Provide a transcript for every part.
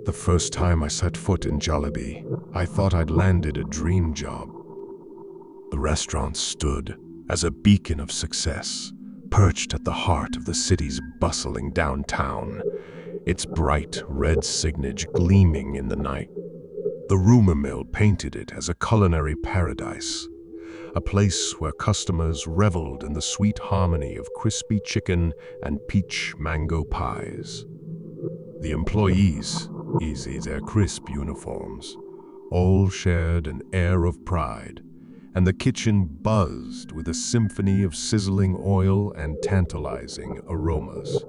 The first time I set foot in Jollibee, I thought I'd landed a dream job. The restaurant stood as a beacon of success, perched at the heart of the city's bustling downtown, its bright red signage gleaming in the night. The rumor mill painted it as a culinary paradise, a place where customers reveled in the sweet harmony of crispy chicken and peach mango pies. The employees, easy their crisp uniforms, all shared an air of pride, and the kitchen buzzed with a symphony of sizzling oil and tantalizing aromas.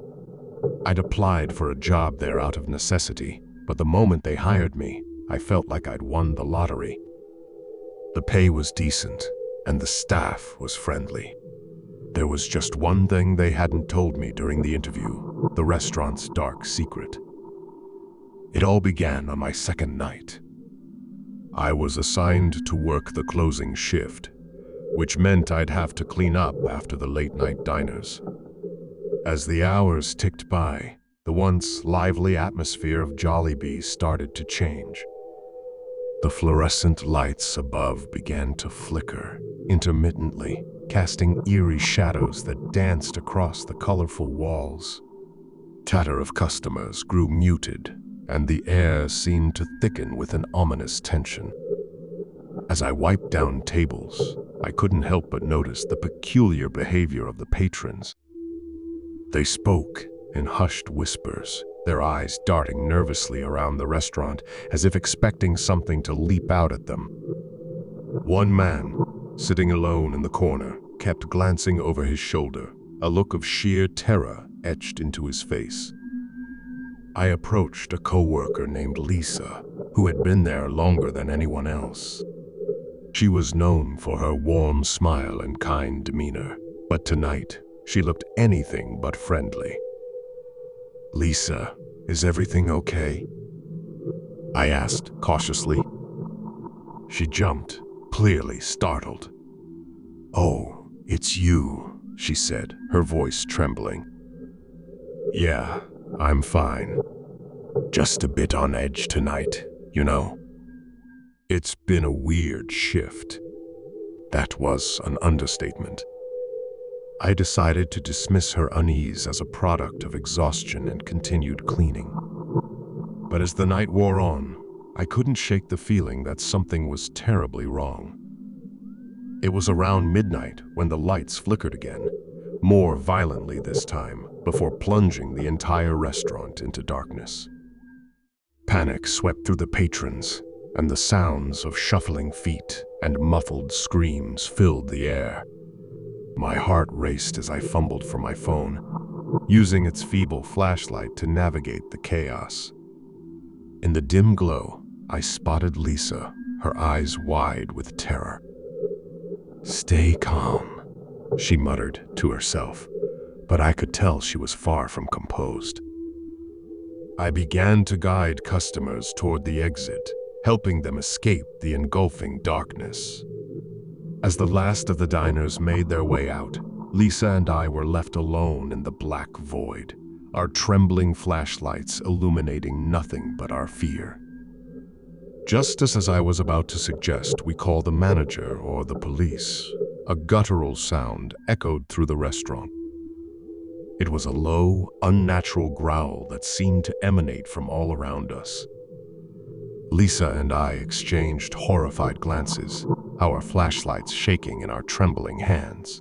I'd applied for a job there out of necessity, but the moment they hired me, I felt like I'd won the lottery. The pay was decent, and the staff was friendly. There was just one thing they hadn't told me during the interview, the restaurant's dark secret. It all began on my second night. I was assigned to work the closing shift, which meant I'd have to clean up after the late-night diners. As the hours ticked by, the once lively atmosphere of Jollibee started to change. The fluorescent lights above began to flicker intermittently, casting eerie shadows that danced across the colorful walls. Chatter of customers grew muted, and the air seemed to thicken with an ominous tension. As I wiped down tables, I couldn't help but notice the peculiar behavior of the patrons. They spoke in hushed whispers, their eyes darting nervously around the restaurant as if expecting something to leap out at them. One man, sitting alone in the corner, kept glancing over his shoulder, a look of sheer terror etched into his face. I approached a coworker named Lisa, who had been there longer than anyone else. She was known for her warm smile and kind demeanor, but tonight she looked anything but friendly. "Lisa, is everything okay?" I asked cautiously. She jumped, clearly startled. "Oh, it's you," she said, her voice trembling. "Yeah, I'm fine. Just a bit on edge tonight, you know. It's been a weird shift." That was an understatement. I decided to dismiss her unease as a product of exhaustion and continued cleaning. But as the night wore on, I couldn't shake the feeling that something was terribly wrong. It was around midnight when the lights flickered again, more violently this time, before plunging the entire restaurant into darkness. Panic swept through the patrons, and the sounds of shuffling feet and muffled screams filled the air. My heart raced as I fumbled for my phone, using its feeble flashlight to navigate the chaos. In the dim glow, I spotted Lisa, her eyes wide with terror. "Stay calm," she muttered to herself, but I could tell she was far from composed. I began to guide customers toward the exit, helping them escape the engulfing darkness. As the last of the diners made their way out, Lisa and I were left alone in the black void, our trembling flashlights illuminating nothing but our fear. Just as I was about to suggest we call the manager or the police, a guttural sound echoed through the restaurant. It was a low, unnatural growl that seemed to emanate from all around us. Lisa and I exchanged horrified glances, our flashlights shaking in our trembling hands.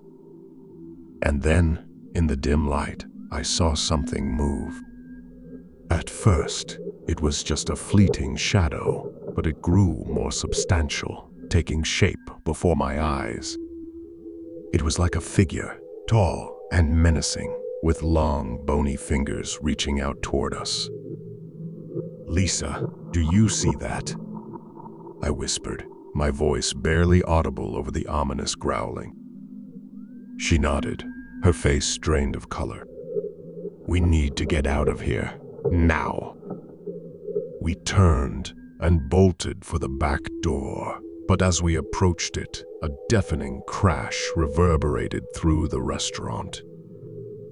And then, in the dim light, I saw something move. At first, it was just a fleeting shadow, but it grew more substantial, taking shape before my eyes. It was like a figure, tall and menacing, with long, bony fingers reaching out toward us. "Lisa, do you see that?" I whispered, my voice barely audible over the ominous growling. She nodded, her face drained of color. "We need to get out of here, now." We turned and bolted for the back door, but as we approached it, a deafening crash reverberated through the restaurant.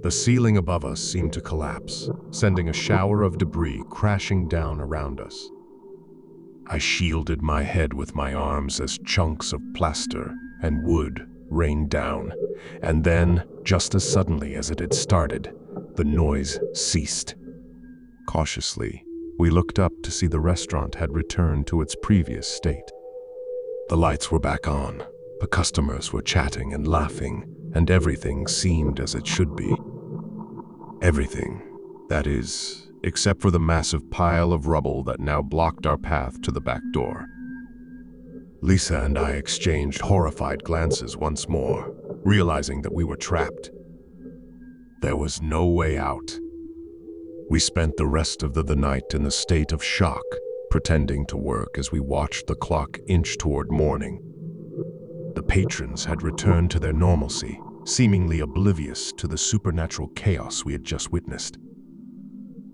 The ceiling above us seemed to collapse, sending a shower of debris crashing down around us. I shielded my head with my arms as chunks of plaster and wood rained down, and then, just as suddenly as it had started, the noise ceased. Cautiously, we looked up to see the restaurant had returned to its previous state. The lights were back on, the customers were chatting and laughing, and everything seemed as it should be. Everything, that is, except for the massive pile of rubble that now blocked our path to the back door. Lisa and I exchanged horrified glances once more, realizing that we were trapped. There was no way out. We spent the rest of the night in a state of shock, pretending to work as we watched the clock inch toward morning. The patrons had returned to their normalcy, seemingly oblivious to the supernatural chaos we had just witnessed.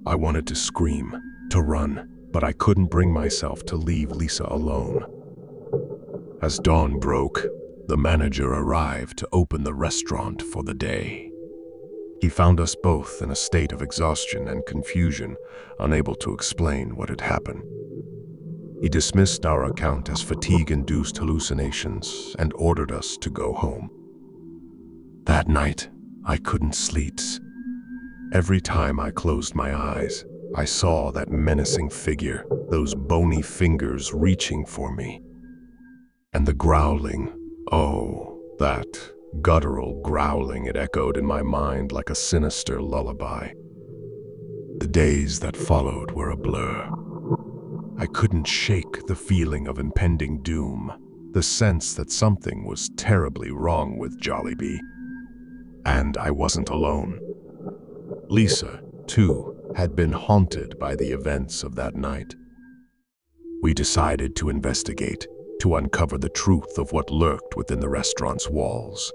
I wanted to scream, to run, but I couldn't bring myself to leave Lisa alone. As dawn broke, the manager arrived to open the restaurant for the day. He found us both in a state of exhaustion and confusion, unable to explain what had happened. He dismissed our account as fatigue-induced hallucinations and ordered us to go home. That night, I couldn't sleep. Every time I closed my eyes, I saw that menacing figure, those bony fingers reaching for me. And the growling, oh, that guttural growling, it echoed in my mind like a sinister lullaby. The days that followed were a blur. I couldn't shake the feeling of impending doom, the sense that something was terribly wrong with Jollibee. And I wasn't alone. Lisa, too, had been haunted by the events of that night. We decided to investigate, to uncover the truth of what lurked within the restaurant's walls.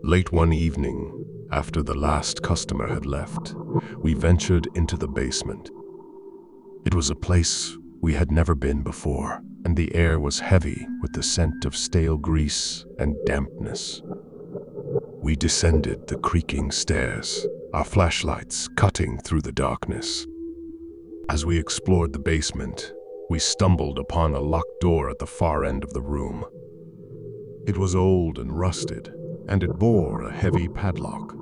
Late one evening, after the last customer had left, we ventured into the basement. It was a place we had never been before, and the air was heavy with the scent of stale grease and dampness. We descended the creaking stairs, our flashlights cutting through the darkness. As we explored the basement, we stumbled upon a locked door at the far end of the room. It was old and rusted, and it bore a heavy padlock.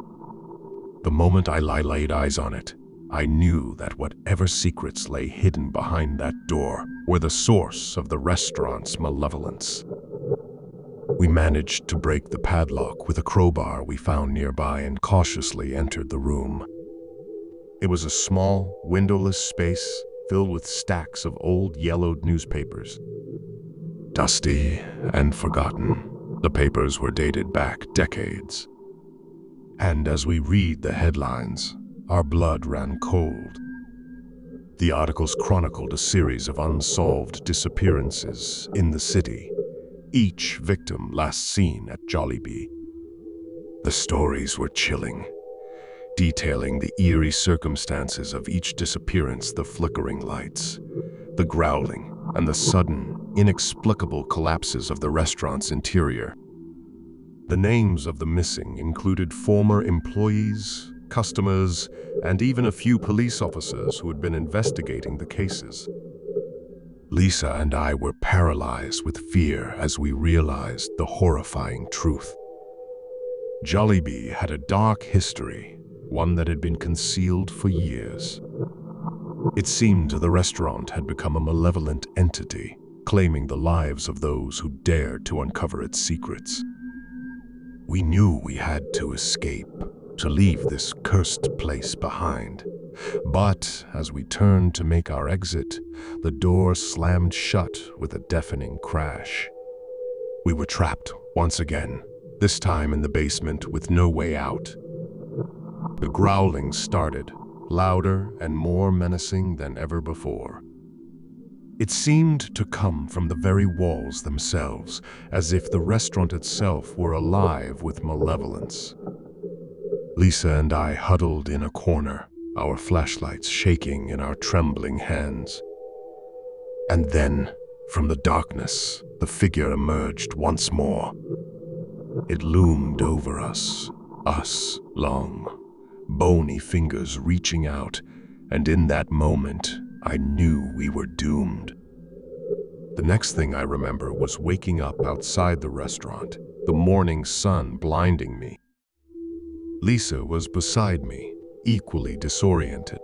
The moment I laid eyes on it, I knew that whatever secrets lay hidden behind that door were the source of the restaurant's malevolence. We managed to break the padlock with a crowbar we found nearby and cautiously entered the room. It was a small, windowless space filled with stacks of old yellowed newspapers. Dusty and forgotten, the papers were dated back decades. And as we read the headlines, our blood ran cold. The articles chronicled a series of unsolved disappearances in the city, each victim last seen at Jollibee. The stories were chilling, detailing the eerie circumstances of each disappearance: the flickering lights, the growling, and the sudden, inexplicable collapses of the restaurant's interior. The names of the missing included former employees, customers, and even a few police officers who had been investigating the cases. Lisa and I were paralyzed with fear as we realized the horrifying truth. Jollibee had a dark history, one that had been concealed for years. It seemed the restaurant had become a malevolent entity, claiming the lives of those who dared to uncover its secrets. We knew we had to escape, to leave this cursed place behind. But as we turned to make our exit, the door slammed shut with a deafening crash. We were trapped once again, this time in the basement with no way out. The growling started, louder and more menacing than ever before. It seemed to come from the very walls themselves, as if the restaurant itself were alive with malevolence. Lisa and I huddled in a corner, our flashlights shaking in our trembling hands. And then, from the darkness, the figure emerged once more. It loomed over us, us, long, bony fingers reaching out, and in that moment, I knew we were doomed. The next thing I remember was waking up outside the restaurant, the morning sun blinding me. Lisa was beside me, equally disoriented.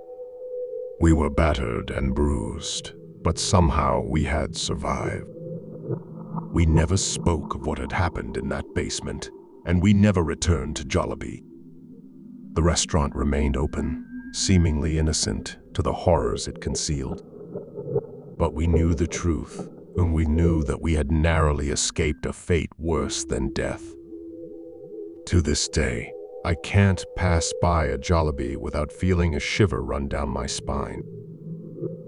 We were battered and bruised, but somehow we had survived. We never spoke of what had happened in that basement, and we never returned to Jollibee. The restaurant remained open, seemingly innocent to the horrors it concealed. But we knew the truth, and we knew that we had narrowly escaped a fate worse than death. To this day, I can't pass by a Jollibee without feeling a shiver run down my spine.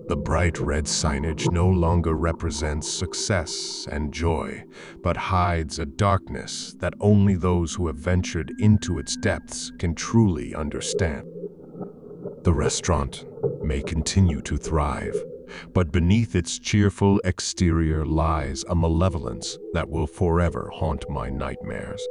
The bright red signage no longer represents success and joy, but hides a darkness that only those who have ventured into its depths can truly understand. The restaurant may continue to thrive, but beneath its cheerful exterior lies a malevolence that will forever haunt my nightmares.